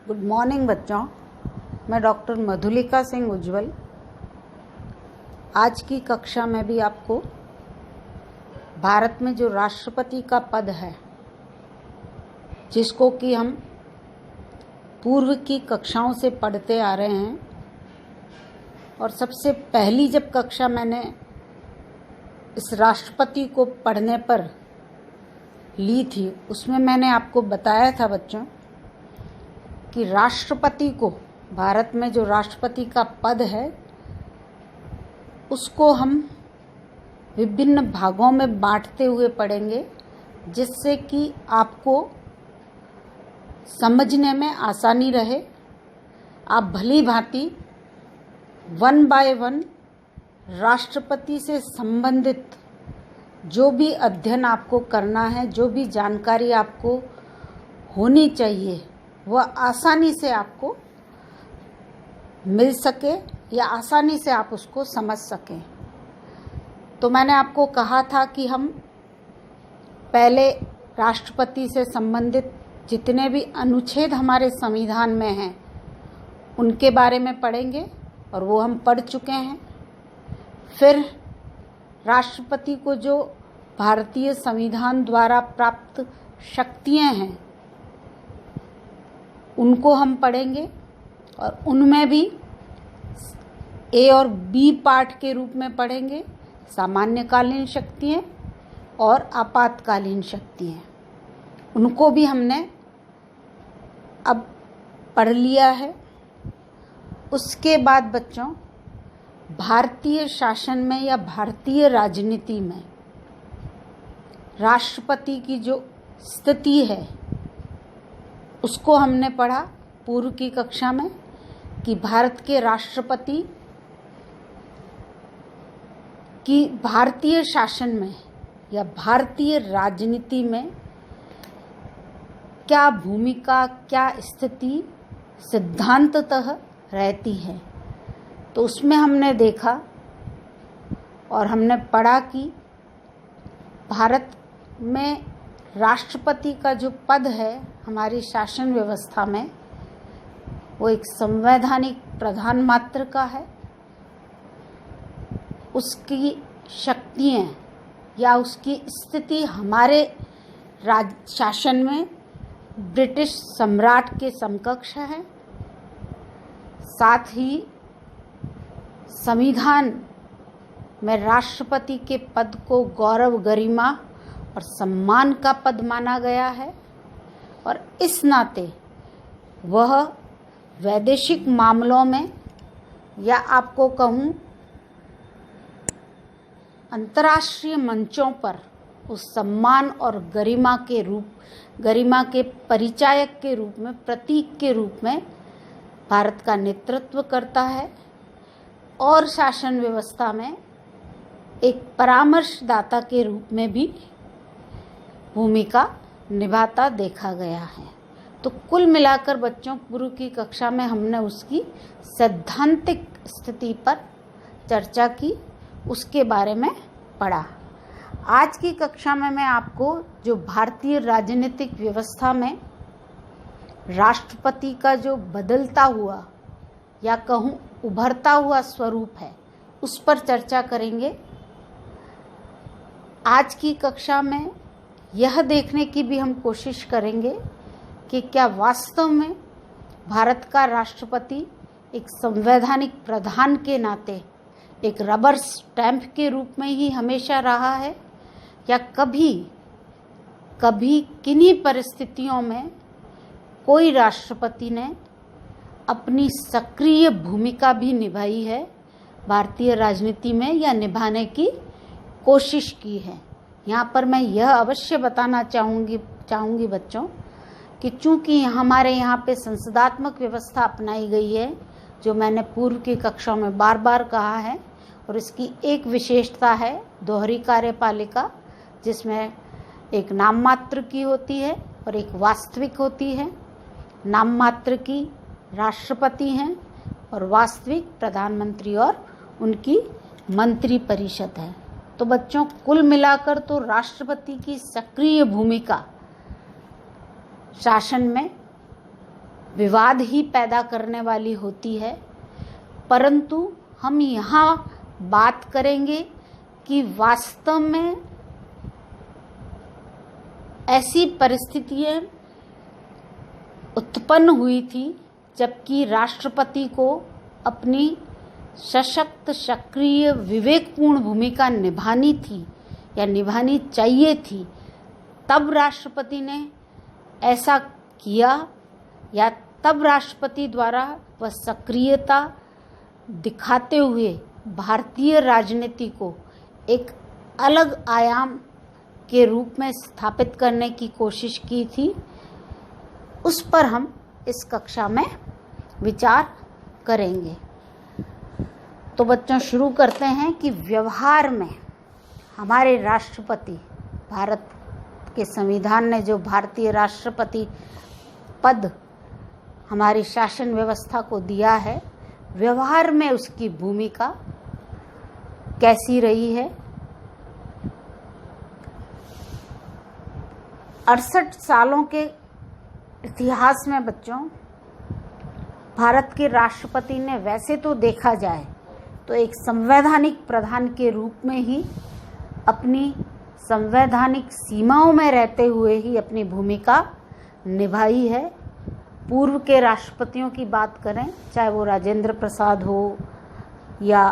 Good morning बच्चों। मैं doctor Madhulika Singh उज्ज्वल आज की कक्षा में भी आपको भारत में जो राष्ट्रपति का पद है, जिसको कि हम पूर्व की कक्षाओं से पढ़ते आ रहे हैं, और सबसे पहली जब कक्षा मैंने इस राष्ट्रपति को पढ़ने पर ली थी, उसमें मैंने आपको बताया था बच्चों कि राष्ट्रपति को, भारत में जो राष्ट्रपति का पद है, उसको हम विभिन्न भागों में बांटते हुए पढ़ेंगे, जिससे कि आपको समझने में आसानी रहे। आप भली भांति वन बाय वन राष्ट्रपति से संबंधित जो भी अध्ययन आपको करना है, जो भी जानकारी आपको होनी चाहिए, वह आसानी से आपको मिल सके या आसानी से आप उसको समझ सकें। तो मैंने आपको कहा था कि हम पहले राष्ट्रपति से संबंधित जितने भी अनुच्छेद हमारे संविधान में हैं, उनके बारे में पढ़ेंगे, और वो हम पढ़ चुके हैं। फिर राष्ट्रपति को जो भारतीय संविधान द्वारा प्राप्त शक्तियां हैं, उनको हम पढ़ेंगे, और उनमें भी ए और बी पार्ट के रूप में पढ़ेंगे, सामान्यकालीन शक्तियाँ और आपातकालीन शक्तियाँ। उनको भी हमने अब पढ़ लिया है। उसके बाद बच्चों, भारतीय शासन में या भारतीय राजनीति में राष्ट्रपति की जो स्थिति है, उसको हमने पढ़ा पूर्व की कक्षा में कि भारत के राष्ट्रपति की भारतीय शासन में या भारतीय राजनीति में क्या भूमिका, क्या स्थिति सिद्धांततः रहती है। तो उसमें हमने देखा और हमने पढ़ा कि भारत में राष्ट्रपति का जो पद है हमारी शासन व्यवस्था में, वो एक संवैधानिक प्रधान मात्र का है। उसकी शक्तियाँ या उसकी स्थिति हमारे शासन में ब्रिटिश सम्राट के समकक्ष है। साथ ही संविधान में राष्ट्रपति के पद को गौरव, गरिमा और सम्मान का पद माना गया है, और इस नाते वह वैदेशिक मामलों में, या आपको कहूँ अंतर्राष्ट्रीय मंचों पर, उस सम्मान और गरिमा के परिचायक के रूप में, प्रतीक के रूप में भारत का नेतृत्व करता है, और शासन व्यवस्था में एक परामर्शदाता के रूप में भी भूमिका निभाता देखा गया है। तो कुल मिलाकर बच्चों, पूर्व की कक्षा में हमने उसकी सैद्धांतिक स्थिति पर चर्चा की, उसके बारे में पढ़ा। आज की कक्षा में मैं आपको जो भारतीय राजनीतिक व्यवस्था में राष्ट्रपति का जो बदलता हुआ या कहूँ उभरता हुआ स्वरूप है, उस पर चर्चा करेंगे। आज की कक्षा में यह देखने की भी हम कोशिश करेंगे कि क्या वास्तव में भारत का राष्ट्रपति एक संवैधानिक प्रधान के नाते एक रबर स्टैंप के रूप में ही हमेशा रहा है, या कभी किन्हीं परिस्थितियों में कोई राष्ट्रपति ने अपनी सक्रिय भूमिका भी निभाई है भारतीय राजनीति में, या निभाने की कोशिश की है। यहाँ पर मैं यह अवश्य बताना चाहूँगी बच्चों कि चूँकि हमारे यहाँ पे संसदात्मक व्यवस्था अपनाई गई है, जो मैंने पूर्व की कक्षाओं में बार बार कहा है, और इसकी एक विशेषता है दोहरी कार्यपालिका, जिसमें एक नाम मात्र की होती है और एक वास्तविक होती है। नाम मात्र की राष्ट्रपति हैं और वास्तविक प्रधानमंत्री और उनकी मंत्री परिषद है। तो बच्चों, कुल मिलाकर तो राष्ट्रपति की सक्रिय भूमिका शासन में विवाद ही पैदा करने वाली होती है, परंतु हम यहाँ बात करेंगे कि वास्तव में ऐसी परिस्थितियाँ उत्पन्न हुई थी जबकि राष्ट्रपति को अपनी सशक्त, सक्रिय, विवेकपूर्ण भूमिका निभानी थी या निभानी चाहिए थी। तब राष्ट्रपति ने ऐसा किया या तब राष्ट्रपति द्वारा वह सक्रियता दिखाते हुए भारतीय राजनीति को एक अलग आयाम के रूप में स्थापित करने की कोशिश की थी, उस पर हम इस कक्षा में विचार करेंगे। तो बच्चों, शुरू करते हैं कि व्यवहार में हमारे राष्ट्रपति, भारत के संविधान ने जो भारतीय राष्ट्रपति पद हमारी शासन व्यवस्था को दिया है, व्यवहार में उसकी भूमिका कैसी रही है। 68 सालों के इतिहास में बच्चों, भारत के राष्ट्रपति ने वैसे तो देखा जाए तो एक संवैधानिक प्रधान के रूप में ही अपनी संवैधानिक सीमाओं में रहते हुए ही अपनी भूमिका निभाई है। पूर्व के राष्ट्रपतियों की बात करें, चाहे वो राजेंद्र प्रसाद हो या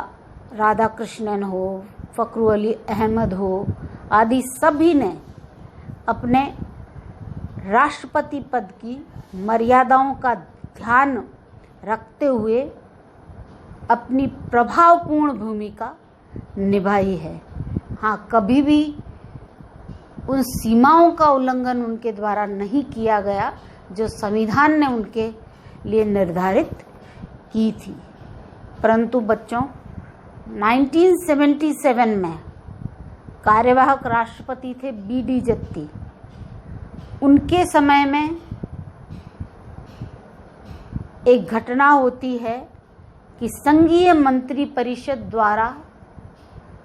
राधाकृष्णन हो, फ़खरू अली अहमद हो, आदि सभी ने अपने राष्ट्रपति पद की मर्यादाओं का ध्यान रखते हुए अपनी प्रभावपूर्ण भूमिका निभाई है। हाँ, कभी भी उन सीमाओं का उल्लंघन उनके द्वारा नहीं किया गया जो संविधान ने उनके लिए निर्धारित की थी। परंतु बच्चों, 1977 में कार्यवाहक राष्ट्रपति थे बी.डी. जत्ती। उनके समय में एक घटना होती है कि संघीय मंत्री परिषद द्वारा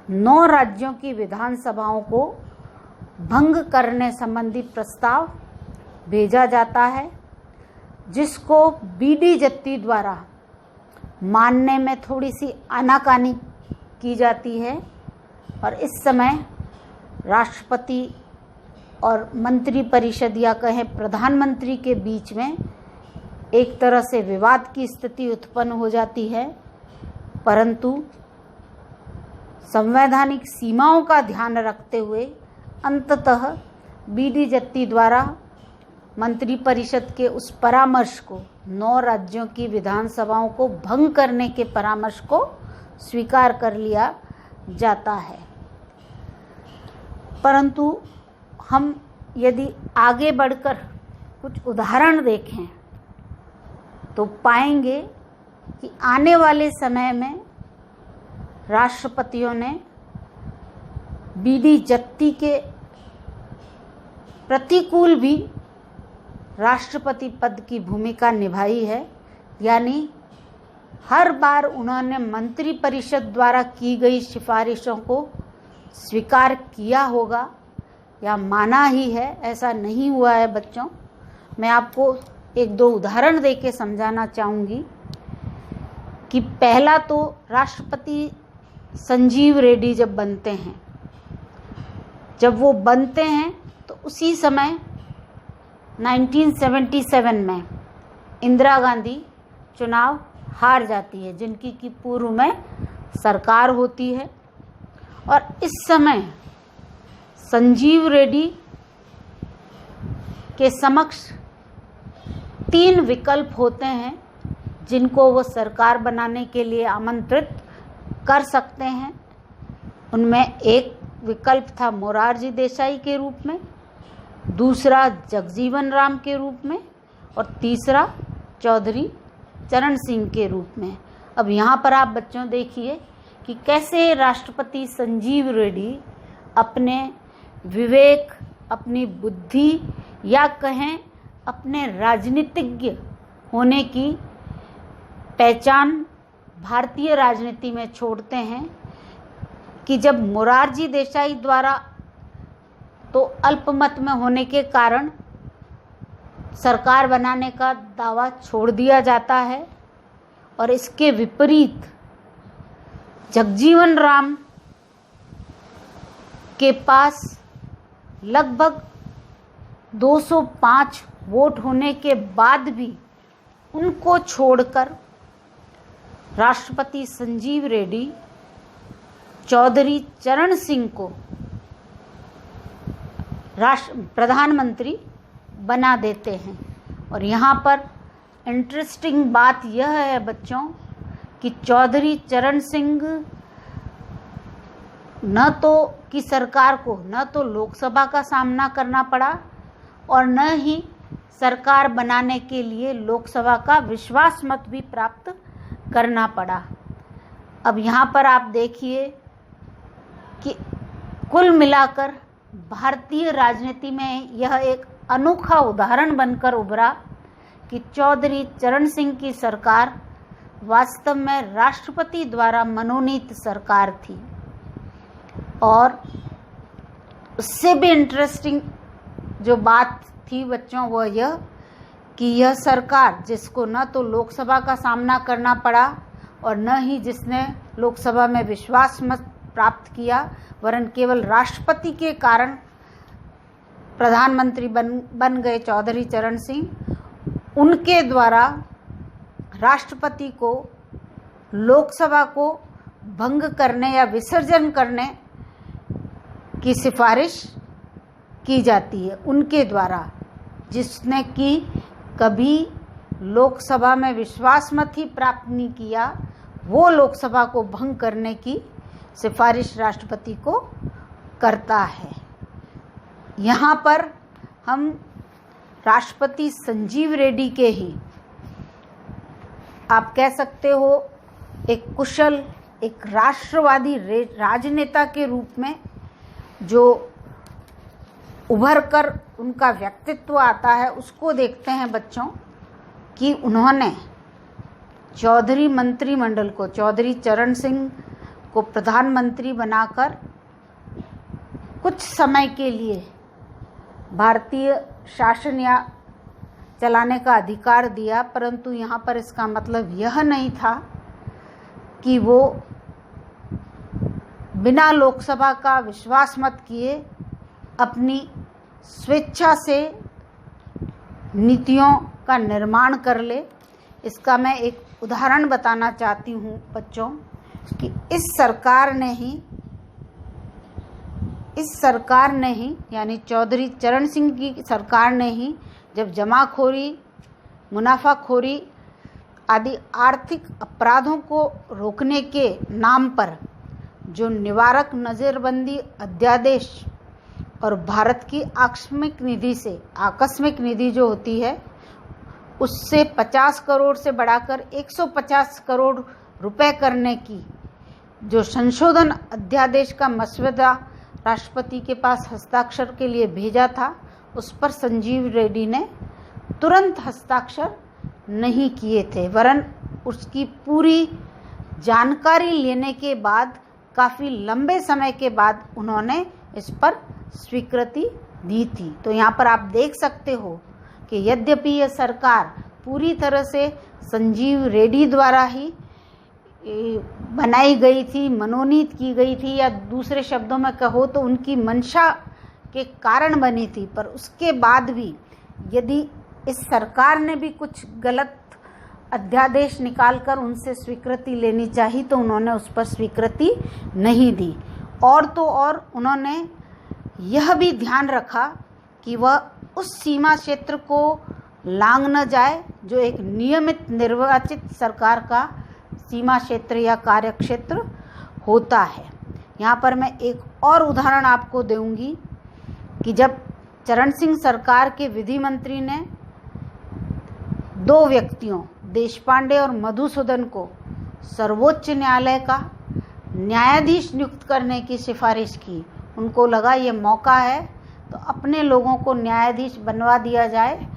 9 राज्यों की विधानसभाओं को भंग करने संबंधी प्रस्ताव भेजा जाता है, जिसको बी.डी. जत्ती द्वारा मानने में थोड़ी सी आनाकानी की जाती है। और इस समय राष्ट्रपति और मंत्री परिषद या कहें प्रधानमंत्री के बीच में एक तरह से विवाद की स्थिति उत्पन्न हो जाती है। परंतु संवैधानिक सीमाओं का ध्यान रखते हुए अंततः बी.डी. जत्ती द्वारा मंत्री परिषद के उस परामर्श को, 9 राज्यों की विधानसभाओं को भंग करने के परामर्श को स्वीकार कर लिया जाता है। परंतु हम यदि आगे बढ़कर कुछ उदाहरण देखें तो पाएंगे कि आने वाले समय में राष्ट्रपतियों ने बी.डी. जत्ती के प्रतिकूल भी राष्ट्रपति पद की भूमिका निभाई है। यानी हर बार उन्होंने मंत्री परिषद द्वारा की गई सिफारिशों को स्वीकार किया होगा या माना ही है, ऐसा नहीं हुआ है बच्चों। मैं आपको 1-2 उदाहरण देके समझाना चाहूँगी कि पहला तो राष्ट्रपति संजीव रेड्डी जब बनते हैं, जब वो बनते हैं तो उसी समय 1977 में इंदिरा गांधी चुनाव हार जाती है, जिनकी की पूर्व में सरकार होती है। और इस समय संजीव रेड्डी के समक्ष 3 विकल्प होते हैं जिनको वो सरकार बनाने के लिए आमंत्रित कर सकते हैं। उनमें एक विकल्प था मोरारजी देसाई के रूप में, दूसरा जगजीवन राम के रूप में और तीसरा चौधरी चरण सिंह के रूप में। अब यहाँ पर आप बच्चों देखिए कि कैसे राष्ट्रपति संजीव रेड्डी अपने विवेक, अपनी बुद्धि या कहें अपने राजनीतिज्ञ होने की पहचान भारतीय राजनीति में छोड़ते हैं कि जब मोरारजी देसाई द्वारा तो अल्पमत में होने के कारण सरकार बनाने का दावा छोड़ दिया जाता है और इसके विपरीत जगजीवन राम के पास लगभग 205 वोट होने के बाद भी उनको छोड़कर राष्ट्रपति संजीव रेड्डी चौधरी चरण सिंह को प्रधानमंत्री बना देते हैं। और यहाँ पर इंटरेस्टिंग बात यह है बच्चों कि चौधरी चरण सिंह न तो की सरकार को न तो लोकसभा का सामना करना पड़ा और न ही सरकार बनाने के लिए लोकसभा का विश्वास मत भी प्राप्त करना पड़ा। अब यहाँ पर आप देखिए कि कुल मिलाकर भारतीय राजनीति में यह एक अनोखा उदाहरण बनकर उभरा कि चौधरी चरण सिंह की सरकार वास्तव में राष्ट्रपति द्वारा मनोनीत सरकार थी। और उससे भी इंटरेस्टिंग जो बात थी बच्चों वो यह कि यह सरकार जिसको न तो लोकसभा का सामना करना पड़ा और न ही जिसने लोकसभा में विश्वास मत प्राप्त किया, वरन केवल राष्ट्रपति के कारण प्रधानमंत्री बन गए चौधरी चरण सिंह, उनके द्वारा राष्ट्रपति को लोकसभा को भंग करने या विसर्जन करने की सिफारिश की जाती है उनके द्वारा, जिसने कि कभी लोकसभा में विश्वास मत ही प्राप्त नहीं किया, वो लोकसभा को भंग करने की सिफारिश राष्ट्रपति को करता है। यहाँ पर हम राष्ट्रपति संजीव रेड्डी के ही आप कह सकते हो एक कुशल, एक राष्ट्रवादी राजनेता के रूप में जो उभर कर उनका व्यक्तित्व आता है उसको देखते हैं बच्चों कि उन्होंने चौधरी मंत्रिमंडल को, चौधरी चरण सिंह को प्रधानमंत्री बनाकर कुछ समय के लिए भारतीय शासन या चलाने का अधिकार दिया, परंतु यहाँ पर इसका मतलब यह नहीं था कि वो बिना लोकसभा का विश्वास मत किए अपनी स्वेच्छा से नीतियों का निर्माण कर ले। इसका मैं एक उदाहरण बताना चाहती हूँ बच्चों कि इस सरकार ने ही यानी चौधरी चरण सिंह की सरकार ने ही जब जमाखोरी, मुनाफाखोरी आदि आर्थिक अपराधों को रोकने के नाम पर जो निवारक नज़रबंदी अध्यादेश और भारत की आकस्मिक निधि जो होती है उससे 50 करोड़ से बढ़ाकर 150 करोड़ रुपए करने की जो संशोधन अध्यादेश का मसौदा राष्ट्रपति के पास हस्ताक्षर के लिए भेजा था, उस पर संजीव रेड्डी ने तुरंत हस्ताक्षर नहीं किए थे, वरन उसकी पूरी जानकारी लेने के बाद काफ़ी लंबे समय के बाद उन्होंने इस पर स्वीकृति दी थी। तो यहाँ पर आप देख सकते हो कि यद्यपि यह सरकार पूरी तरह से संजीव रेड्डी द्वारा ही बनाई गई थी, मनोनीत की गई थी, या दूसरे शब्दों में कहो तो उनकी मंशा के कारण बनी थी, पर उसके बाद भी यदि इस सरकार ने भी कुछ गलत अध्यादेश निकालकर उनसे स्वीकृति लेनी चाहिए तो उन्होंने उस पर स्वीकृति नहीं दी। और तो और उन्होंने यह भी ध्यान रखा कि वह उस सीमा क्षेत्र को लांघ न जाए जो एक नियमित निर्वाचित सरकार का सीमा क्षेत्र या कार्यक्षेत्र होता है। यहाँ पर मैं एक और उदाहरण आपको दूंगी कि जब चरण सिंह सरकार के विधि मंत्री ने 2 व्यक्तियों देशपांडे और मधुसूदन को सर्वोच्च न्यायालय का न्यायाधीश नियुक्त करने की सिफारिश की, उनको लगा ये मौका है तो अपने लोगों को न्यायाधीश बनवा दिया जाए।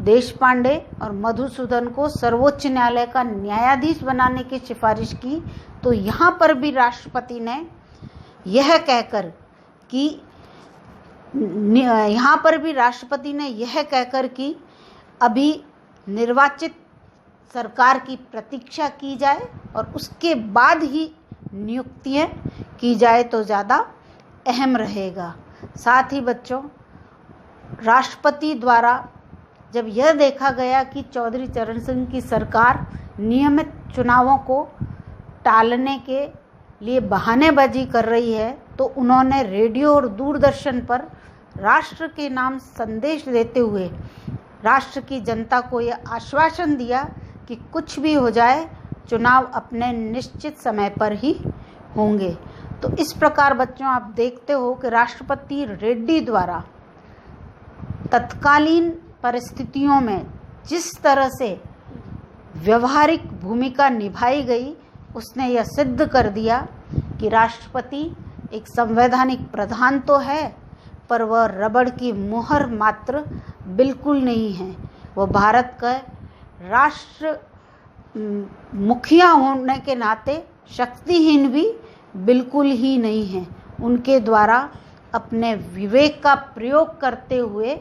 देशपांडे और मधुसूदन को सर्वोच्च न्यायालय का न्यायाधीश बनाने की सिफारिश की। तो यहाँ पर भी राष्ट्रपति ने यह कहकर कि अभी निर्वाचित सरकार की प्रतीक्षा की जाए और उसके बाद ही नियुक्तियां की जाए तो ज़्यादा अहम रहेगा। साथ ही बच्चों, राष्ट्रपति द्वारा जब यह देखा गया कि चौधरी चरण सिंह की सरकार नियमित चुनावों को टालने के लिए बहानेबाजी कर रही है, तो उन्होंने रेडियो और दूरदर्शन पर राष्ट्र के नाम संदेश देते हुए राष्ट्र की जनता को यह आश्वासन दिया कि कुछ भी हो जाए, चुनाव अपने निश्चित समय पर ही होंगे। तो इस प्रकार बच्चों आप देखते हो कि राष्ट्रपति रेड्डी द्वारा तत्कालीन परिस्थितियों में जिस तरह से व्यवहारिक भूमिका निभाई गई, उसने यह सिद्ध कर दिया कि राष्ट्रपति एक संवैधानिक प्रधान तो है, पर वह रबड़ की मुहर मात्र बिल्कुल नहीं है। वह भारत का राष्ट्र मुखिया होने के नाते शक्तिहीन भी बिल्कुल ही नहीं है। उनके द्वारा अपने विवेक का प्रयोग करते हुए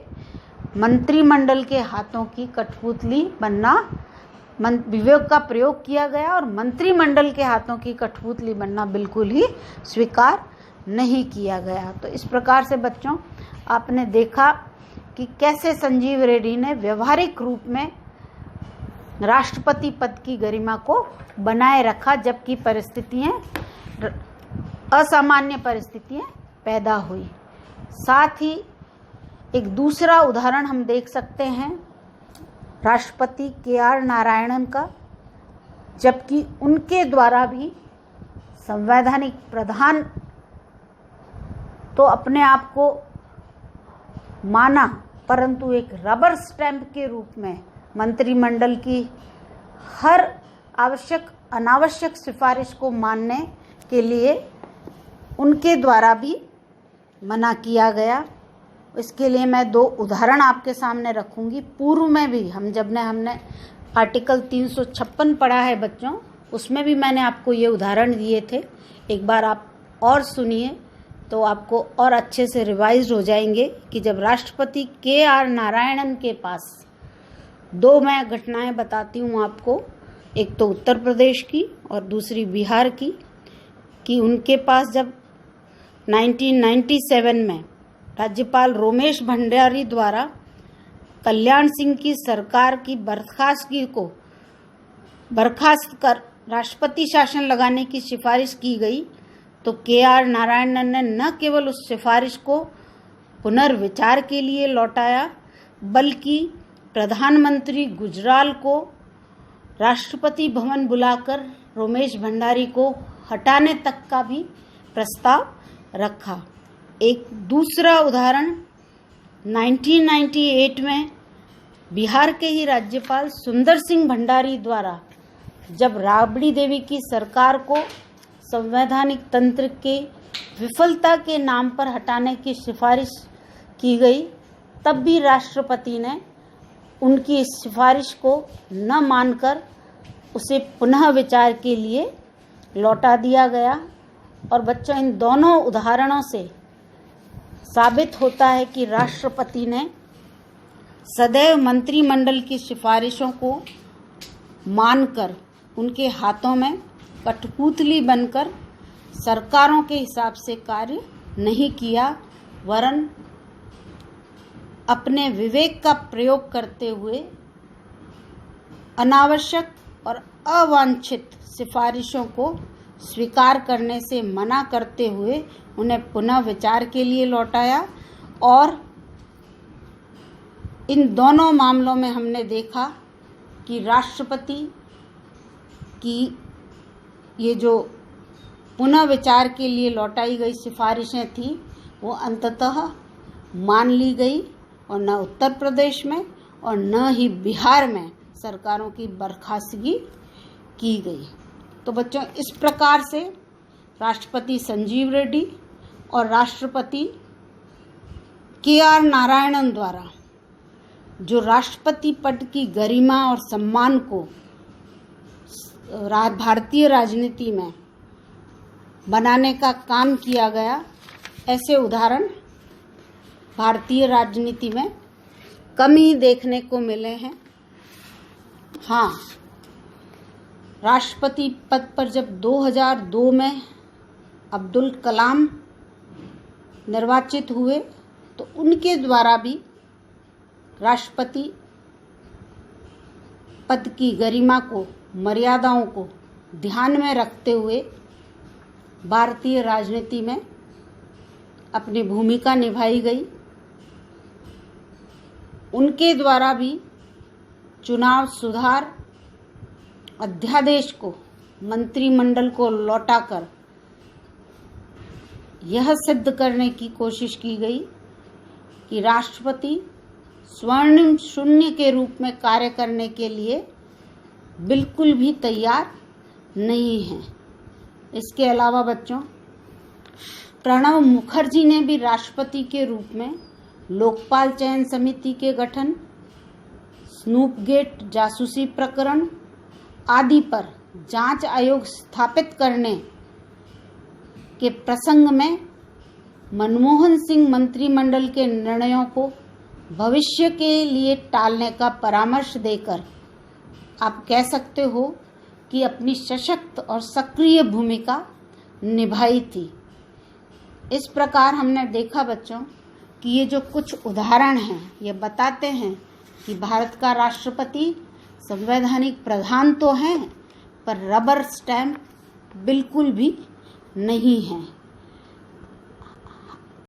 मंत्रिमंडल के हाथों की कठपुतली बनना, विवेक का प्रयोग किया गया और मंत्रिमंडल के हाथों की कठपुतली बनना बिल्कुल ही स्वीकार नहीं किया गया। तो इस प्रकार से बच्चों आपने देखा कि कैसे संजीव रेड्डी ने व्यवहारिक रूप में राष्ट्रपति पद की गरिमा को बनाए रखा, जबकि परिस्थितियां असामान्य परिस्थितियां पैदा हुई। साथ ही एक दूसरा उदाहरण हम देख सकते हैं राष्ट्रपति के.आर. नारायणन का, जबकि उनके द्वारा भी संवैधानिक प्रधान तो अपने आप को माना, परंतु एक रबर स्टैंप के रूप में मंत्रिमंडल की हर आवश्यक अनावश्यक सिफारिश को मानने के लिए उनके द्वारा भी मना किया गया। इसके लिए मैं दो उदाहरण आपके सामने रखूंगी। पूर्व में भी हमने आर्टिकल 356 पढ़ा है बच्चों, उसमें भी मैंने आपको ये उदाहरण दिए थे। एक बार आप और सुनिए तो आपको और अच्छे से रिवाइज हो जाएंगे कि जब राष्ट्रपति के.आर. नारायणन के पास दो मैं घटनाएं बताती हूँ आपको, एक तो उत्तर प्रदेश की और दूसरी बिहार की, कि उनके पास जब 1997 में राज्यपाल रोमेश भंडारी द्वारा कल्याण सिंह की सरकार की बर्खास्तगी को बर्खास्त कर राष्ट्रपति शासन लगाने की सिफारिश की गई, तो के.आर. नारायणन ने न केवल उस सिफारिश को पुनर्विचार के लिए लौटाया, बल्कि प्रधानमंत्री गुजराल को राष्ट्रपति भवन बुलाकर रोमेश भंडारी को हटाने तक का भी प्रस्ताव रखा। एक दूसरा उदाहरण 1998 में बिहार के ही राज्यपाल सुंदर सिंह भंडारी द्वारा जब राबड़ी देवी की सरकार को संवैधानिक तंत्र के विफलता के नाम पर हटाने की सिफारिश की गई, तब भी राष्ट्रपति ने उनकी इस सिफारिश को न मानकर उसे पुनः विचार के लिए लौटा दिया गया। और बच्चों, इन दोनों उदाहरणों से साबित होता है कि राष्ट्रपति ने सदैव मंत्रिमंडल की सिफारिशों को मानकर उनके हाथों में कठपुतली बनकर सरकारों के हिसाब से कार्य नहीं किया, वरन अपने विवेक का प्रयोग करते हुए अनावश्यक और अवांछित सिफारिशों को स्वीकार करने से मना करते हुए उन्हें पुनः विचार के लिए लौटाया। और इन दोनों मामलों में हमने देखा कि राष्ट्रपति की ये जो पुनः विचार के लिए लौटाई गई सिफारिशें थी, वो अंततः मान ली गई और न उत्तर प्रदेश में और न ही बिहार में सरकारों की बर्खास्तगी की गई। तो बच्चों, इस प्रकार से राष्ट्रपति संजीव रेड्डी और राष्ट्रपति के.आर. नारायणन द्वारा जो राष्ट्रपति पद की गरिमा और सम्मान को भारतीय राजनीति में बनाने का काम किया गया, ऐसे उदाहरण भारतीय राजनीति में कम ही देखने को मिले हैं। हाँ, राष्ट्रपति पद पर जब 2002 में अब्दुल कलाम निर्वाचित हुए तो उनके द्वारा भी राष्ट्रपति पद की गरिमा को, मर्यादाओं को ध्यान में रखते हुए भारतीय राजनीति में अपनी भूमिका निभाई गई। उनके द्वारा भी चुनाव सुधार अध्यादेश को मंत्रिमंडल को लौटाकर यह सिद्ध करने की कोशिश की गई कि राष्ट्रपति स्वर्णिम शून्य के रूप में कार्य करने के लिए बिल्कुल भी तैयार नहीं हैं। इसके अलावा बच्चों, प्रणब मुखर्जी ने भी राष्ट्रपति के रूप में लोकपाल चयन समिति के गठन, स्नूपगेट जासूसी प्रकरण आदि पर जांच आयोग स्थापित करने के प्रसंग में मनमोहन सिंह मंत्रिमंडल के निर्णयों को भविष्य के लिए टालने का परामर्श देकर आप कह सकते हो कि अपनी सशक्त और सक्रिय भूमिका निभाई थी। इस प्रकार हमने देखा बच्चों कि ये जो कुछ उदाहरण हैं ये बताते हैं कि भारत का राष्ट्रपति संवैधानिक प्रधान तो हैं पर रबर स्टैम्प बिल्कुल भी नहीं है।